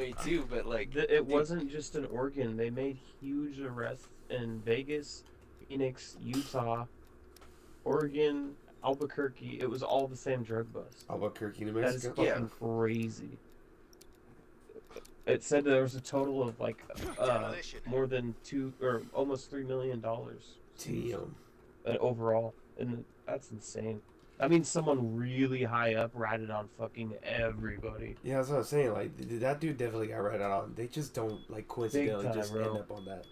way too, but like, It dude, wasn't just in Oregon. They made huge arrests in Vegas, Phoenix, Utah, Oregon, Albuquerque. It was all the same drug bust. Albuquerque, New That is Mexico. yeah, fucking crazy. It said there was a total of like more than two or almost $3 million Damn. overall, and that's insane. I mean, someone really high up ratted on fucking everybody. Yeah, that's what I'm saying. Like that dude definitely got right on. They just don't like coincidentally Big time, just bro. end up on that.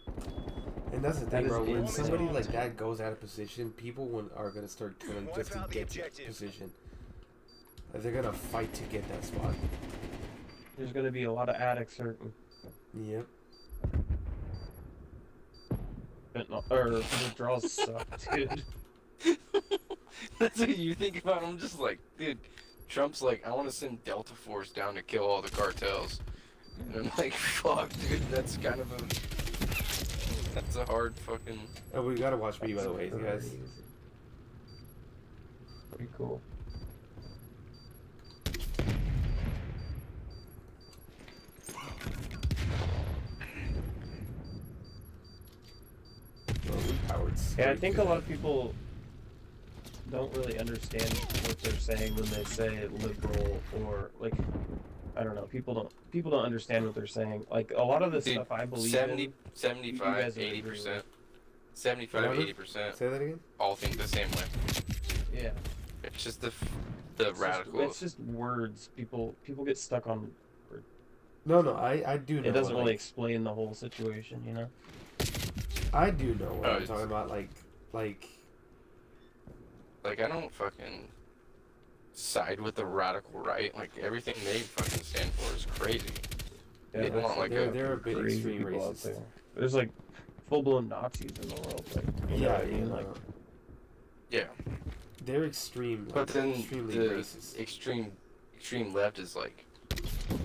And that's the That thing, is bro. When insane. somebody like that goes out of position, people are gonna start killing just to get that position. Like, they're gonna fight to get that spot. There's gonna be a lot of addicts hurting. Yep. Or withdrawals suck, dude. that's what you think about. I'm just like, dude, Trump's like, I want to send Delta Force down to kill all the cartels. And I'm like, fuck, dude, that's kind of that's a hard fucking. Oh, we gotta watch me by the way, guys. Crazy. Pretty cool. Yeah, I think a lot of people don't really understand what they're saying when they say liberal or like, I don't know. People don't understand what they're saying. Like a lot of the Dude, stuff I believe 70, in. 75, guys would agree 80%. 75, 80%. Say that again. All think the same way. Yeah. It's just the radical. It's just words. People get stuck on. No, I do know. It doesn't like, really explain the whole situation, you know. I do know what Oh, I'm talking about. Like. Like, I don't fucking side with the radical right. Like, everything they fucking stand for is crazy. Yeah, They want, like, they're a bit crazy extreme people out racist. there. There's like full-blown Nazis in the world. Like, you know what I mean? Like, Yeah. they're extreme. Like, But then extremely the racist. extreme left is like,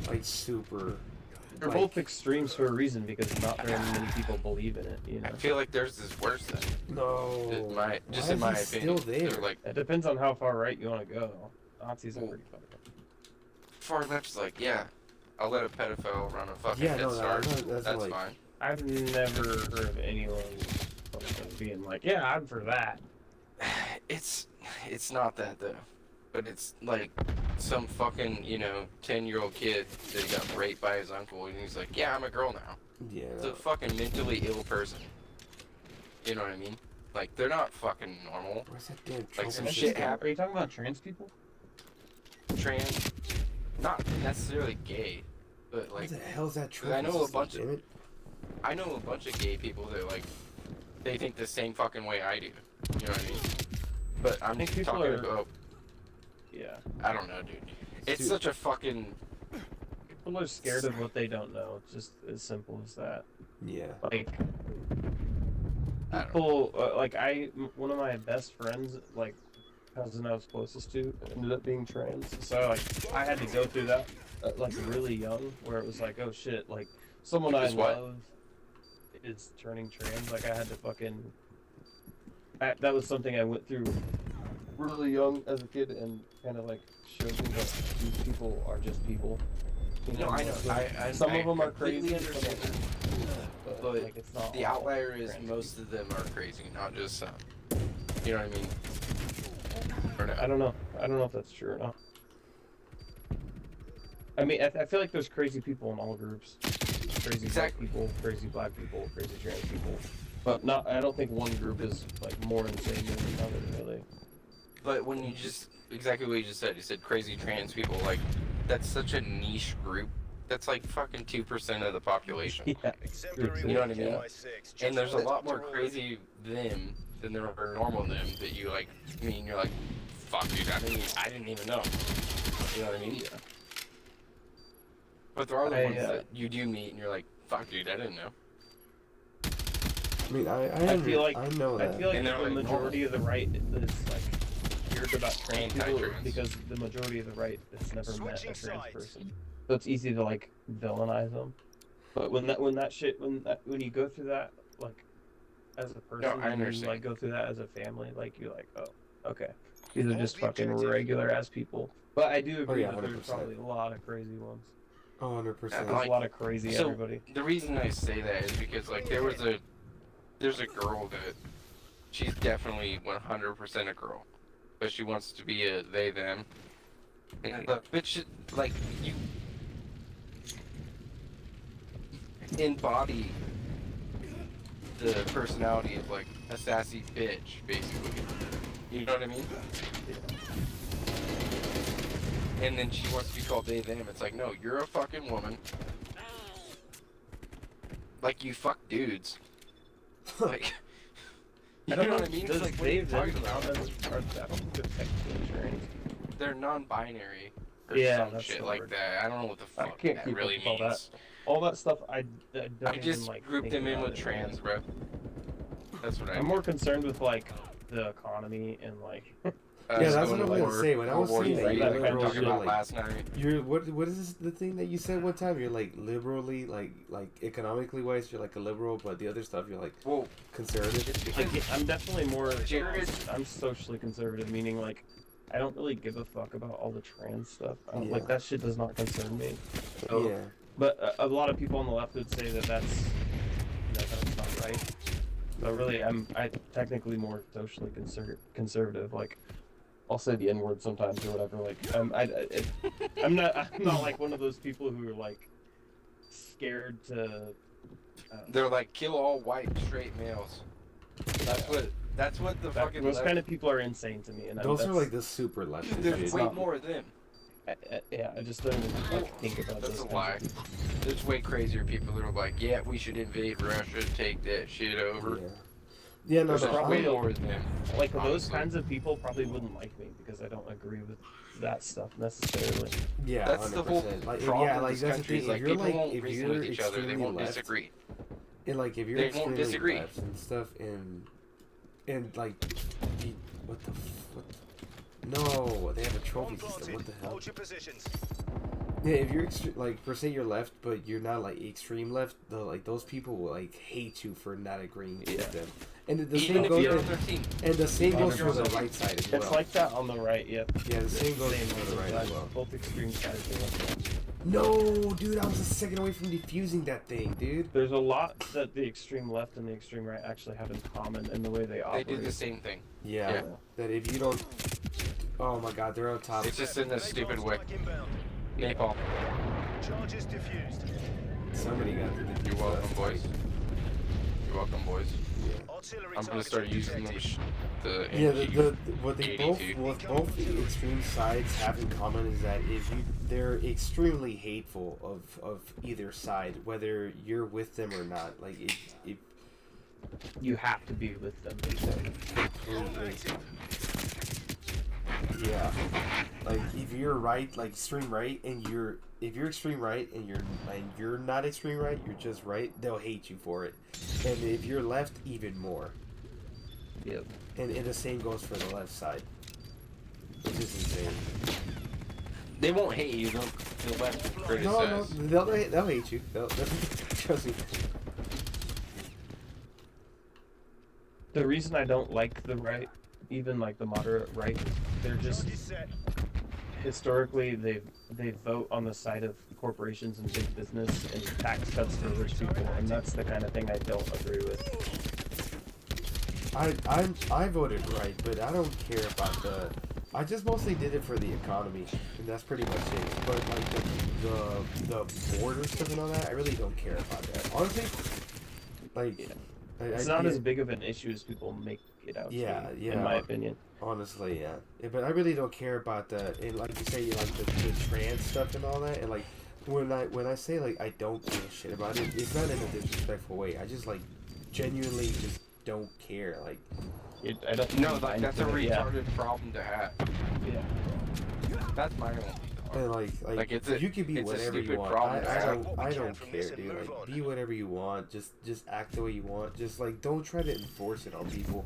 Like super. they're like, both extremes for a reason because not very many people believe in it. You know. I feel like theirs is worse than No. in Why my is opinion. he still there? They're like, It depends on how far right you want to go. Nazis are Well, pretty fucked up. far left's like, yeah, I'll let a pedophile run a fucking Yeah, Head no, Start. that's That's like- fine. I've never heard of anyone fucking being like, yeah, I'm for that. It's not that though, but it's like some fucking 10-year-old kid that got raped by his uncle, and he's like, yeah, I'm a girl now. Yeah. It's a fucking mentally ill person. You know what I mean? Like, they're not fucking normal. Where's that damn Like, trophy some That's shit system? happened. Are you talking about trans people? Trans, not necessarily gay, but What like, the hell's that trophy I know a system, bunch of- damn it? I know a bunch of gay people that like, they think the same fucking way I do. You know what I mean? But I'm think people talking are- about, Yeah. I don't know, dude. It's Dude. such a fucking, People are scared of what they don't know. It's just as simple as that. Yeah. Like, I don't know. people, one of my best friends, like, cousin I was closest to, ended up being trans. So, like, I had to go through that, like, really young, where it was like, oh shit, like, someone I Is what? love is turning trans. Like, I had to fucking. That was something I went through really young as a kid and kind of, like, showed me that these people are just people. You No, I know. most of them- I some of them are completely crazy, some understand of them, But like, it's not the all outlier is trans most of them are crazy, not just some. You know what I mean? Or no? I don't know. I don't know if that's true or not. I mean, I feel like there's crazy people in all groups. Crazy Exactly. white people, crazy black people, crazy trans people. But not. I don't think one group is like more insane than another, really. But when you just exactly what you said crazy trans people. Like, that's such a niche group. That's like fucking 2% of the population. Yeah. You know what I mean? Yeah. And there's a lot more crazy them than there are normal them that you like. I mean, you're like, fuck, dude, I didn't even know. You know what I mean? Yeah. But there are the I, ones that you do meet, and you're like, fuck, dude, I didn't know. I mean, I feel like I know that. I feel like And they're, the like, majority of the right is like weird about trans people Anti-trans. because the majority of the right has never met a Switching trans sides. person, so it's easy to like villainize them. But when you go through that like as a person, I and you understand. like go through that as a family, like you're like, oh, okay, these are Hold just the fucking objective. regular ass people. But I do agree yeah, that there's 100%. probably a lot of crazy ones. 100%. There's Like, a lot of crazy so- everybody. The reason I say that is because like there's a girl that she's definitely 100% a girl, but she wants to be a they them. And the bitch, like you embody the personality of like a sassy bitch, basically. You know what I mean? And then she wants to be called they them. It's like, no, you're a fucking woman. Like you fuck dudes. Like, you know what I mean? It's Does like, what are you they talking them about? count as, I don't think they're technically trans. They're non-binary or Yeah, some that's shit the like word. that. I don't know what the I fuck can't that keep up really with all that. means. All that stuff, I don't I even just like grouped think them in about with it, trans, man. bro. That's what I I'm more concerned with like the economy and like Yeah, that's what Civil I'm gonna War- say. When I was World saying War that III, you're like I liberal, talked you're about like last night. you're what is this the thing that you said one time? You're like liberally like economically wise, you're like a liberal, but the other stuff you're like Well, conservative. it's because like I'm definitely more Jared- I'm socially conservative, meaning like I don't really give a fuck about all the trans stuff. I don't, Yeah. Like that shit does not concern me. So, Yeah. But a lot of people on the left would say that that's not right. But really, I'm technically more socially conservative. Like I'll say the N word sometimes or whatever. Like I'm not like one of those people who are like scared to. they're like kill all white straight males. That's what the fucking Those left- kind of people are insane to me, and Those are that's- like the super leftist There's shit. way more of them. yeah, I just don't even like think about That's those a kinds lie. of people. There's way crazier people that are like, yeah, we should invade Russia, take that shit over. Yeah. Yeah, no, There's no. way probably- more of them. Like those honestly. kinds of people probably wouldn't like me because I don't agree with that stuff necessarily. Yeah, That's 100%. the whole Like, problem yeah, in like this that's the country. thing. Is like If you're people like, won't if reason you're with each other. They extremely won't left, disagree. and like if you're They won't extremely disagree. left and stuff, and like, what the no, they have a trophy system. What the hell? Hold your positions. Yeah, if you're like per se you're left, but you're not like extreme left, like those people will like hate you for not agreeing with them. And the Even same if goes you're on their team. and the same goes for the 100%. right side as well. It's like that on the right, yep. Yeah, the same goes Same for on the right sides, as well. Both extreme sides are like that. No, dude, I was a second away from defusing that thing, dude. There's a lot that the extreme left and the extreme right actually have in common in the way they They operate. do the same thing. Yeah, Yeah. that if you don't, oh my God, they're on top. It's just in the stupid way. Strike inbound. Napalm. Charges diffused. Somebody got to defuse You're welcome, that. boys. You're welcome, boys. Yeah. Artillery I'm gonna start targeting using detected. the Yeah, MG. what they both 82. what both the extreme sides have in common is that they're extremely hateful of either side, whether you're with them or not. Like if You have to be with them. Basically. completely, yeah, like if you're right, like extreme right, and if you're extreme right and you're not extreme right, you're just right, they'll hate you for it, and if you're left, even more. Yep. And the same goes for the left side, which is insane. They won't hate you. They'll left will criticize. No, they'll hate you. They'll trust me. The reason I don't like the right, even like the moderate right, they're just Target set. historically they vote on the side of corporations and big business and tax cuts for rich people, and that's the kind of thing I don't agree with. I voted right, but I don't care about the. I just mostly did it for the economy, and that's pretty much it. But like the border stuff and all that, I really don't care about that. Honestly, like, Yeah. I It's not did- as big of an issue as people make it out Yeah, to be, yeah. in my opinion. Honestly, yeah. But I really don't care about the and like you say, like the trans stuff and all that, and like when I say like I don't give a shit about it, it's not in a disrespectful way. I just like genuinely just don't care. Like I don't No, think like I'm that's a into it, yeah. retarded problem to have. Yeah. That's my only. and like it's you can be it's a whatever you stupid want. problem. I What we don't can from care, this and dude. move Like on. be whatever you want. Just act the way you want. Just like don't try to enforce it on people.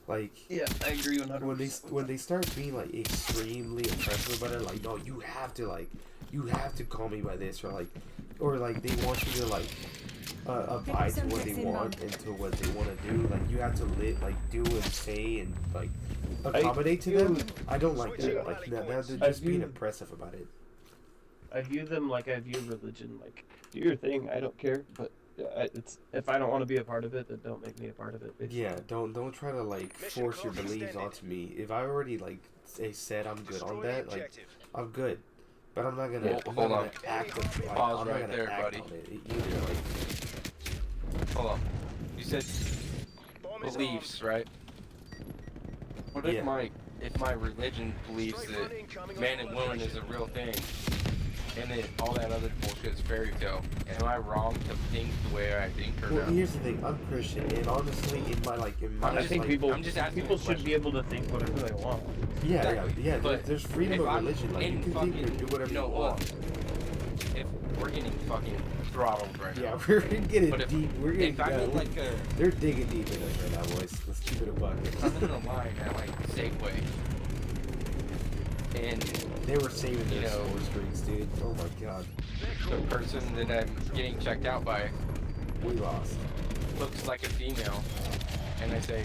Like Yeah, I agree 100%. when they start being like extremely oppressive about it, like no, you have to call me by this, or like they want you to like abide to what they want and to what they want to do. Like you have to do and say and like accommodate to them. I don't like that. Like they're just being view- oppressive about it. I view them like I view religion. Like, do your thing. I don't care. But it's if I don't want to be a part of it, then don't make me a part of it. Basically. Yeah, don't try to like Mission force your clock beliefs extended. onto me. If I already like said I'm good Destroy on the that, like objective. I'm good. But I'm not gonna. Well, I'm hold not on. gonna act. Like, Pause I'm not right gonna there, act buddy. on it either. Like, Hold on. You said Bomb is beliefs, armed. right? What Yeah. if my religion believes Straight that front incoming on man and woman is a real thing, and then all that other bullshit is fairy tale? Am I wrong to think the way I think, or well, no? here's the thing. I'm Christian, and honestly, in my I'm I just think like- people I'm just asking people a should question. be able to think whatever they want. yeah, Exactly, yeah. but There's freedom if of I'm religion. Like you in can fucking, think and do whatever you look, want. if we're getting fucking throttled right Yeah, now. we're getting But if- deep. We're getting. If I'm in like a, they're digging deep in us right now, boys. Let's keep it a buck. I'm in a line at like Safeway, and They were saving You their know- score streaks, dude. Oh my god, the person that I'm getting checked out by we lost. looks like a female, and I say,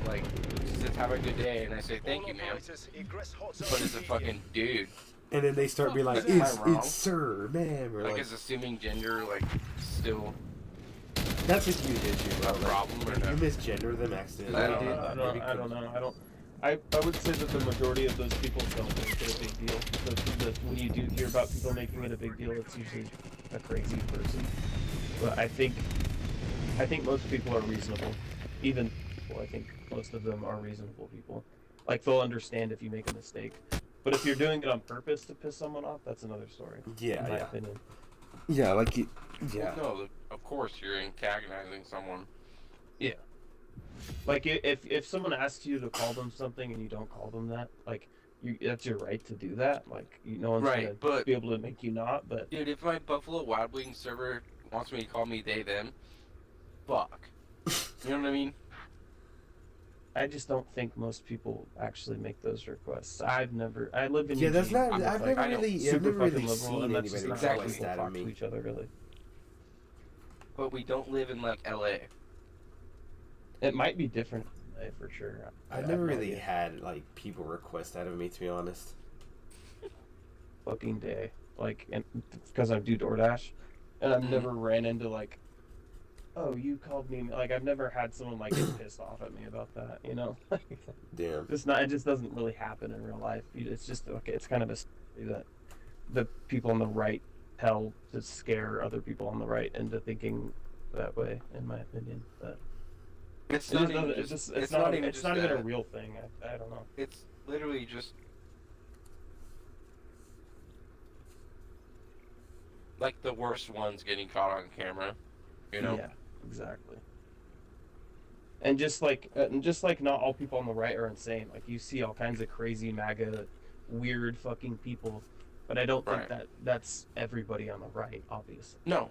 like, she says, have a good day, and I say, thank you, ma'am, but it's a fucking dude. And then they start being like, Am I "It's wrong? sir, ma'am," or Like, like, is assuming gender, like, still that's a huge issue, bro. a Like, problem or if no? you misgender them accidentally, I don't dude, know. I maybe don't know. I would say that the majority of those people don't make it a big deal. When you do hear about people making it a big deal, it's usually a crazy person. But I think most people are reasonable. Even people, I think most of them are reasonable people. Like, they'll understand if you make a mistake. But if you're doing it on purpose to piss someone off, that's another story. Yeah, in my yeah. opinion. Yeah, like you, Well, no, of course you're antagonizing someone. Like, if someone asks you to call them something and you don't call them that, like, that's your right to do that. Like, no one's Right, gonna but- be able to make you not. But Dude, if my Buffalo Wild Wings server wants me to call me they, them, fuck. You know what I mean? I just don't think most people actually make those requests. I live in yeah. That's Eugene. not. I'm I've like, never I know, really, I've super never really fucking liberal, seen and that's just anybody not exactly how request people that of talk to me. each other, really. But we don't live in, like, LA. It might be different for sure. I've I never have no really idea. had like people request that of me, to be honest. Fucking day, like, and because I do DoorDash, and I've Mhm. never ran into like, oh, you called me. Like, I've never had someone like get pissed off at me about that. You know, Damn. it just doesn't really happen in real life. It's just okay. It's kind of a story that the people on the right tell to scare other people on the right into thinking that way, in my opinion. But It's it not just even doesn't- just, it's not even a real thing. I don't know. It's literally just like the worst ones getting caught on camera, you know? Yeah, exactly. And just like not all people on the right are insane. Like, you see all kinds of crazy MAGA, weird fucking people, but I don't think Right. that's everybody on the right, obviously. No,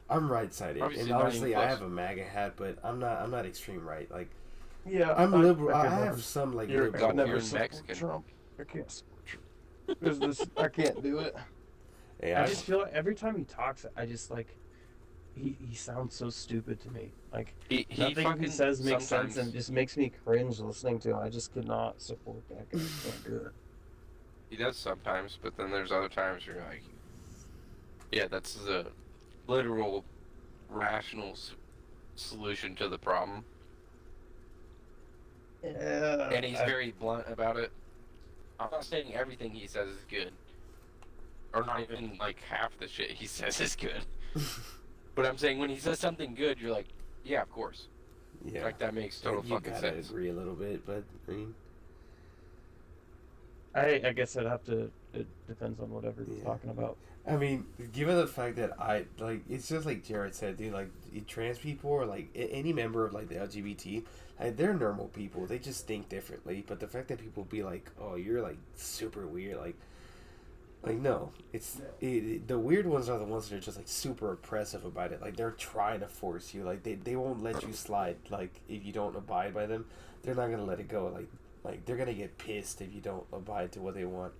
I'm right-sided, Obviously and not honestly, even I close. have a MAGA hat, but I'm not extreme right. Like, Yeah, I'm liberal. I have some like You're liberal. God, never you're support Mexican. Trump. I can't support Trump. There's this. I can't do it. Hey, I just feel like every time he talks, I just like. He sounds so stupid to me. Like, he nothing fucking he says makes sometimes, sense and just makes me cringe listening to him. I just could not support that guy. Can't do it. He does sometimes, but then there's other times you're like, yeah, that's the literal rational solution to the problem. Yeah. And he's very blunt about it. I'm not saying everything he says is good. Or not even like half the shit he says is good. But I'm saying when he says something good, you're like, yeah, of course. yeah. Like, that makes total you fucking gotta sense. agree a little bit, but I mean, I guess I'd have to. It depends on whatever he's Yeah. talking about. I mean, given the fact that I like, it's just like Jared said, dude. Like, trans people or like any member of like the LGBT, like, they're normal people. They just think differently. But the fact that people be like, "Oh, you're like super weird," like no, the weird ones are the ones that are just like super oppressive about it. Like, they're trying to force you. Like, they won't let you slide. Like, if you don't abide by them, they're not gonna let it go. Like they're gonna get pissed if you don't abide to what they want.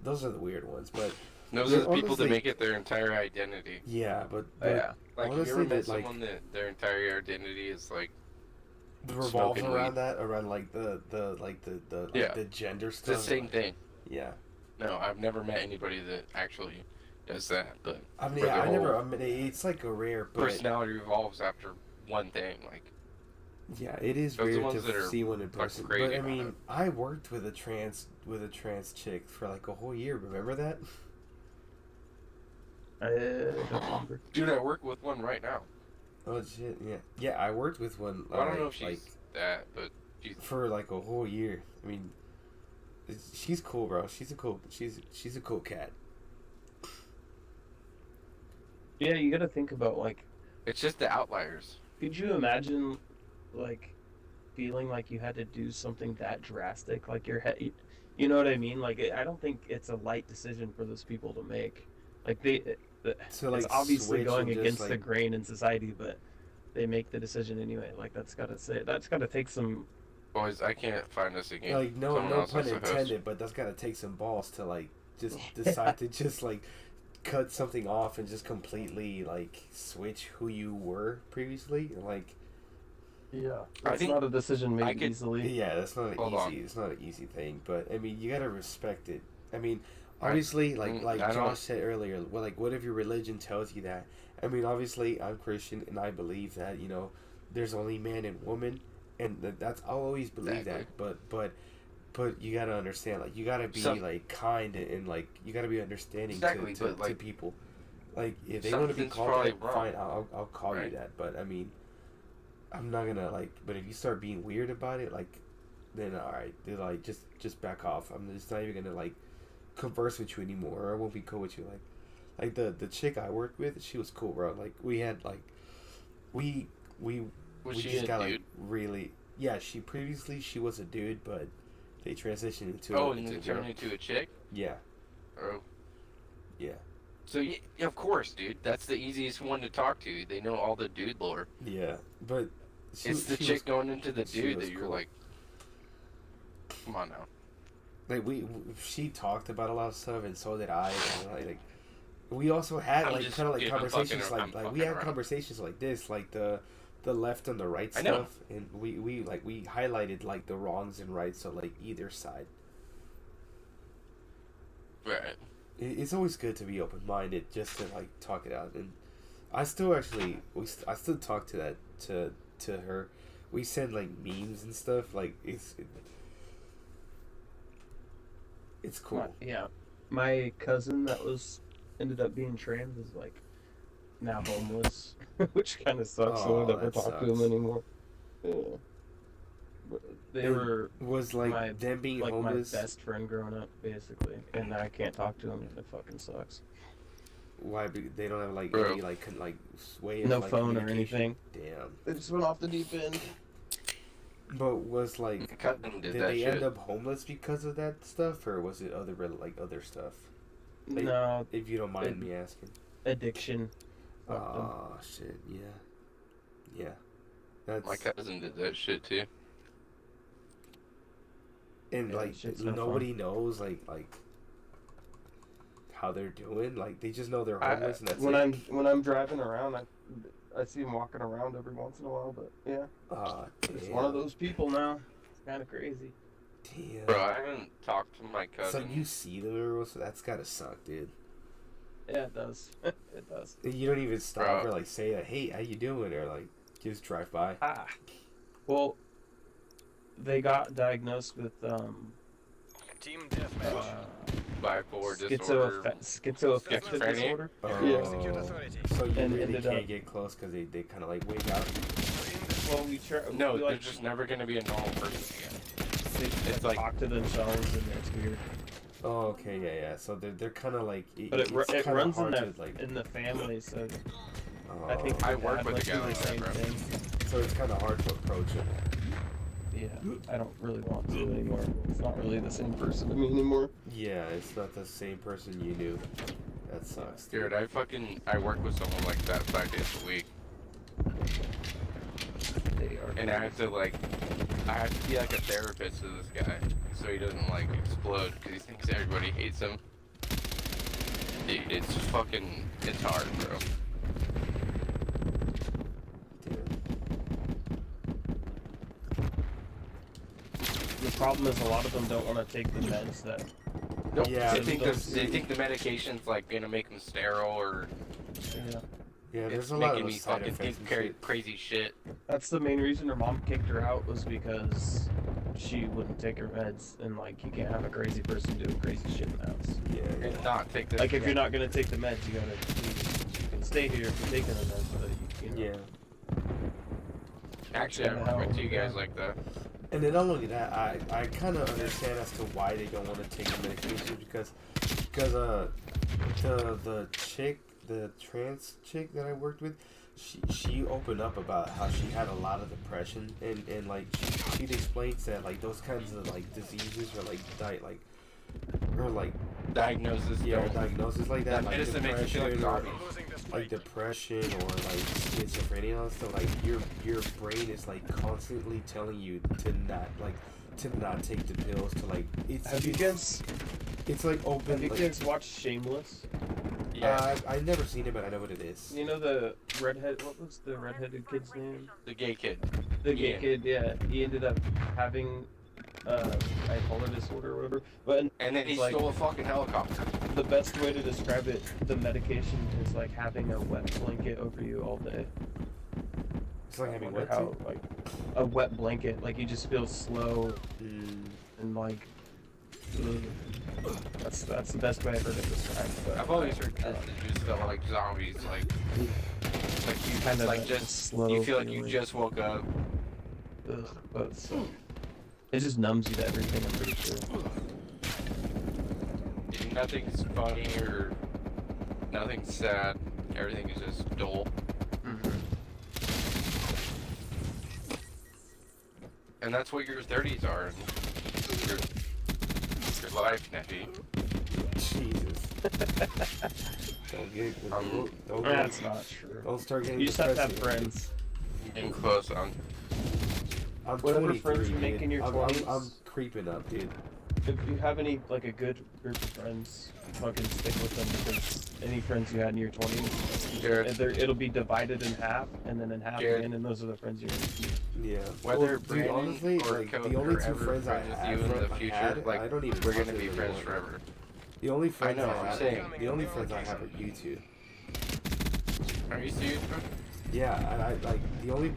Those are the weird ones, but. Those Yeah, are the people honestly- that make it their entire identity. Yeah, but Yeah. Like, Honestly, you ever met that, like- someone that their entire identity is like, revolves smoking around weed. that, around like the Yeah. the gender it's the stuff. same thing. Yeah, No, I've never met anybody that actually does that. But I mean, Where yeah, the I never. whole I mean, it's like a rare, but personality revolves after one thing. Like, yeah, it is Those are the rare ones that to are see one in fucking person. But crazy I about mean, it. I worked with a trans chick for like a whole year. Remember that? I don't remember. dude, I work with one right now. Oh shit, yeah, yeah. I worked with one. I don't know if she's like that, but she's for like a whole year. I mean, she's cool, bro. She's a cool cat. Yeah, you gotta think about like, it's just the outliers. could you imagine, like, feeling like you had to do something that drastic? Like your head, you know what I mean? Like, I don't think it's a light decision for those people to make. Like So like it's obviously switch going and just, against the like, grain in society, but they make the decision anyway. Like that's gotta take some. Boys, I can't find this again. like no Someone no else pun has to host. intended, but that's gotta take some balls to like just decide to just like cut something off and just completely like switch who you were previously. Like Yeah, I it's think not a decision made I could- easily. yeah, that's not Hold easy. on. It's not an easy thing, but I mean you gotta respect it. I mean, obviously, like I don't- Josh said earlier, well, like what if your religion tells you that? I mean, obviously, I'm Christian and I believe that there's only man and woman, and that's I'll always believe Exactly. that. But you gotta understand, like you gotta be like kind and like you gotta be understanding Exactly, to but, like, people. Like if they want to be something's called probably that, wrong. fine, I'll call you Right. that. But I mean, I'm not gonna like. But if you start being weird about it, like, then all right, then like just back off. I'm just not even gonna like converse with you anymore, or I won't be cool with you. Like the chick I worked with, she was cool, bro. Like we had like we Was we she just a got dude? like really she previously she was a dude, but they transitioned into Oh, into and a then girl. turned into a chick? Yeah, Oh. yeah, So, yeah, of course, dude. That's the easiest one to talk to. They know all the dude lore. yeah. But It's the she chick was, going into the she dude was that you're cool. like, come on now. like she talked about a lot of stuff, and so did I. And like we also had I'm like just kind of like kidding, I'm conversations fucking- I'm like we fucking had around. conversations like this, like the left and the right I know. stuff, and we highlighted like the wrongs and rights of like either side. Right. It's always good to be open minded, just to like talk it out. And I still actually I still talk to her. We send like memes and stuff. Like it's cool. Yeah, my cousin that ended up being trans is like now homeless, which kind of sucks. So I Oh, never that talk to him sucks. anymore. Yeah. But they And were Was like my- them being like homeless. my best friend growing up, basically, and now I can't talk to him, and it fucking sucks. Why they don't have like Bro. any like way of No like, phone or communication? anything. Damn. They just went off the deep end. But was like Cousin did did that they shit. end up homeless because of that stuff, or was it other stuff? Like, No, If you don't mind it- me asking. addiction. fucked them. Oh shit! Yeah. That's My cousin did that shit too. and Yeah, like shit's no nobody knows like how they're doing. Like they just know they're homeless, and that's when it. when I'm driving around, I see him walking around every once in a while. But yeah, it's one of those people now. It's kind of crazy. Damn. Bro, I haven't talked to my So cousin. you see them everywhere, so that's gotta suck, dude. Yeah, it does. It does. And you don't even stop Bro. or like say like, "Hey, how you doing?" or like just drive by. Well, they got diagnosed with Team deathmatch. Bipolar disorder. schizoaffective Schizophrenia? disorder. Oh, Execute authority. so you And really ended can't up- get close because they kind of like wig out. Well, we try. No, we, they're like, just never gonna be a normal person again. they it's like- talk to themselves, and it's weird. Oh, okay, yeah. So they're kind of like. But it it's kinda runs in hard that to, like. in the family, so Oh, I think I my work dad with a went guy through the like that, same bro. thing. so it's kind of hard to approach it. Yeah, I don't really want to anymore. It's not really the same person to me anymore. Yeah, it's not the same person you knew. That sucks. Dude, I work with someone like that 5 days a week, They are. and I have to be like a therapist to this guy, so he doesn't like explode because he thinks everybody hates him. Dude, it's hard, bro. The problem is a lot of them don't want to take the meds that Yeah, They think those- they think the medication's like gonna make them sterile or Yeah. Yeah, there's it's a lot making of me side fucking effects think and shit. crazy shit. That's the main reason her mom kicked her out, was because she wouldn't take her meds, and like you can't have a crazy person doing crazy shit in the house. Yeah, And not take the Like if you're not gonna take the meds, you can stay here if you're taking the meds, but you know. yeah. Actually, I Kinda how respect it you went guys down. like that. And then not only that, I kind of understand as to why they don't want to take the medication because the chick, the trans chick that I worked with, she opened up about how she had a lot of depression and like she explains that like those kinds of like diseases or like Diagnosis. yeah, don't- diagnosis like that, That like medicine makes you feel like depression or zombies. Losing this like fight. depression or like schizophrenia and stuff, like your brain is like constantly telling you to not take the pills, to like Have you guys it's like open have you like, guys watched Shameless? Yeah, I've never seen it, but I know what it is. You know the redhead, what was the redheaded kid's name? the gay kid. The gay Yeah. kid, yeah. He ended up having bipolar disorder or whatever. But And then he It's like- stole a fucking helicopter. the best way to describe it, the medication is like having a wet blanket over you all day. It's like I having wonder what how, like, a wet blanket, like you just feel slow and like, ugh. That's the best way I've heard it described. But I've always heard that you just feel like zombies, like you kind of like just slow. you feel like you feeling. just woke up. Ugh, but it's, it just numbs you to everything. I'm pretty sure. Nothing's funny or nothing's sad. Everything is just dull. And that's what your 30s are. Your life, Neffy. Jesus. Don't That's not true. don't start getting You just have to have depressing. friends. Getting close on. I'm Whatever 23, friends you dude. make in your I'm 20s. creeping up, dude. If you have any like a good group of friends, fucking stick with them, because any friends you had in your 20s, Jared, it'll be divided in half, and then in half Jared. again, and those are the friends you're gonna keep. Yeah. Whether Well, dude, Brandon honestly, or like Coke the only are two ever friends I friends with have you in the I future, had, like, I don't even we're talk gonna to be them friends anymore. forever. The only friends know, I I'm have, saying. the only friends I have are you two. Are you serious, bro? Yeah, I like the only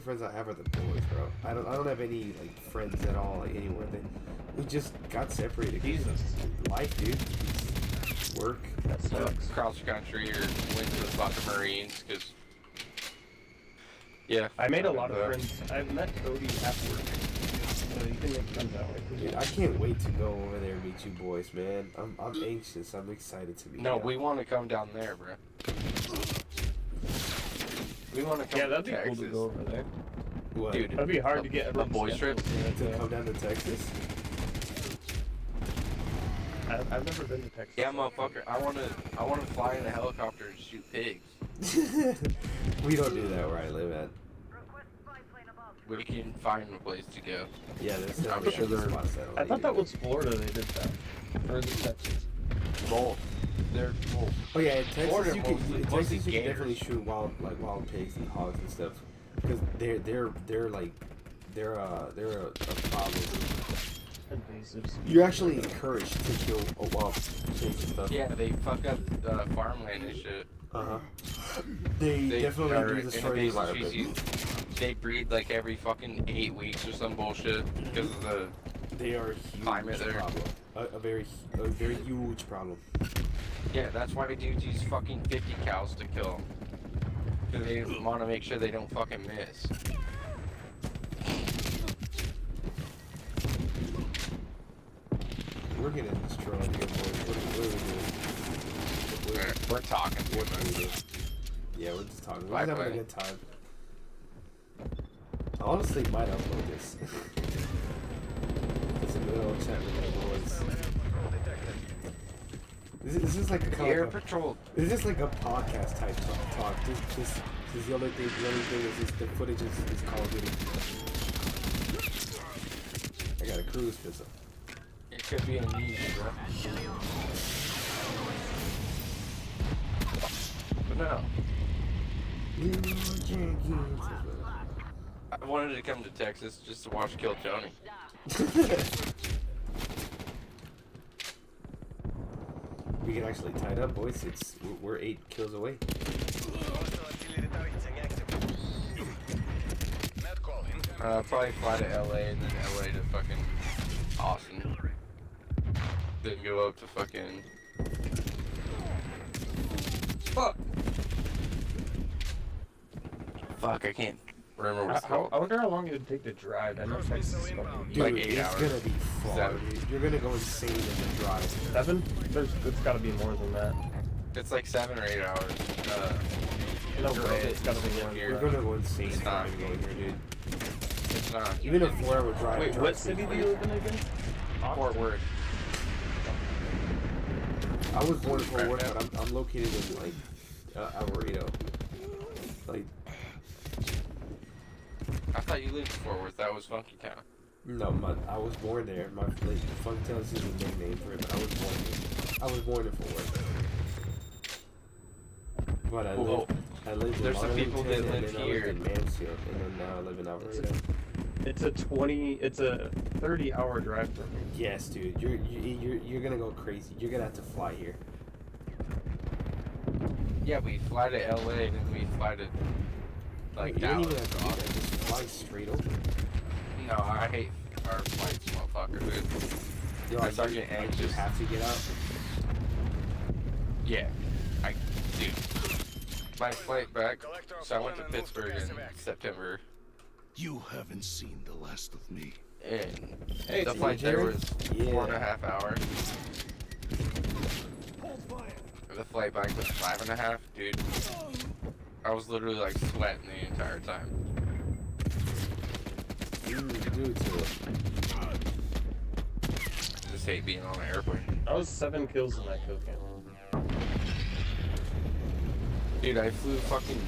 friends I have are the boys, bro. I don't have any like friends at all, like anywhere. We just got separated. Jesus. Life, dude. Work. That sucks. Cross country or went to the fucking Marines, because. Yeah. I made a lot of friends. I've met Cody at work, so you can make friends that way. Dude, I can't wait to go over there and meet you boys, man. I'm anxious. I'm excited to meet No, you. we want to come down there, bro. We want to come Yeah, that'd to be Texas. cool to go over there. What? Dude, That'd be hard to get a everyone boys trip? scheduled, To yeah. come down to Texas? I've never been to Texas. Yeah, motherfucker. I wanna fly in a helicopter and shoot pigs. We don't do that where I live at. We can find a place to go. Yeah, there's I'm definitely sure they're- spots that I thought that was Florida they did that. Or is it Texas? Both. They're both. Oh yeah, in Texas Florida you can mostly- in mostly Texas you can gators. definitely shoot wild pigs and hogs and stuff because they're like they're a problem. Invasives. You're actually encouraged to kill wild pigs and stuff. Yeah, they fuck up farmland and shit. Uh huh. They definitely are do destroy the invasive environment. species. They breed like every fucking 8 weeks or some bullshit because of the. They are a huge Climate there. problem. A very huge problem. Yeah, that's why dudes use fucking 50 cows to kill them. Because they want to make sure they don't fucking miss. We're getting destroyed here, boys. What are we doing? We're talking. What are we doing? Yeah, we're just talking. We're Bye, just having bye. a good time. I honestly might upload this. Just a little chat with my boys. This is like a kind Air of a, Patrol. this is like a podcast type talk. This is the only thing. The only thing is just the footage is Call of Duty. I got a cruise pistol. It could be a niche, bro. But no, I wanted to come to Texas just to watch Kill Tony. We can actually tie it up, boys. We're 8 kills away. Hostile artillery targeting active. Net call incoming. Probably fly to LA and then LA to fucking Austin. Then go up to fucking. Fuck! Fuck, I can't remember what it's I called. wonder how long it would take to drive. I know Cruise Texas missile is fucking inbound. Dude, Like 8 it's hours. gonna be far, 7. dude. You're gonna go insane in the drive. 7. It's got to be more than that. It's like 7 or 8 hours. No You're way, right. it's got to be more than You're that. gonna go insane It's not. driving over here, dude. It's not. Even a 4-hour drive. Wait, what drives city me do you live in again? Fort Worth. I was born in Fort Worth, but I'm located in like Alvarado. Like, I thought you lived in Fort Worth. That was Funky Town. no, I was born there. My like, Funktown is the nickname for it, but I was born in Fort Worth. But I lived in There's some Monterey, people that and live then I here. lived in Mansfield, and then now I live in Alvarado. It's a 30-hour drive for me. Yes, dude, you're gonna go crazy. You're gonna have to fly here. Yeah, we fly to LA and then we fly to like you don't Dallas. even have to do that. Just fly straight over. No, I hate our flights, motherfucker, dude. Yo, I start getting you anxious. have to get out. Yeah, dude. My flight back. So I went to Pittsburgh in September, You haven't seen the last of me. and Hey, the it's flight there was Yeah. 4.5 hours. The flight back was 5.5, dude. I was literally like sweating the entire time. Dude, Just hate being on an airplane. I was 7 kills in that kill cam. Dude, I flew fucking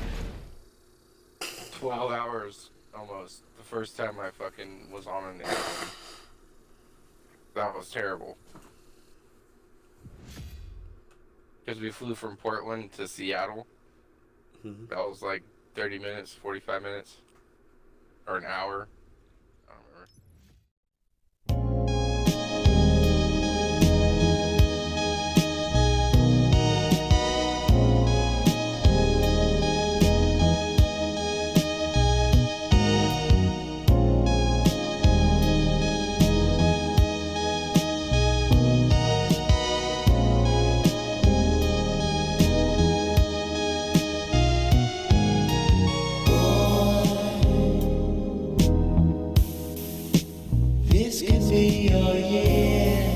12 hours almost the first time I fucking was on an airplane. That was terrible. Because we flew from Portland to Seattle. Mhm. That was like 30 minutes, 45 minutes. Or an hour. I don't remember. This could be your year.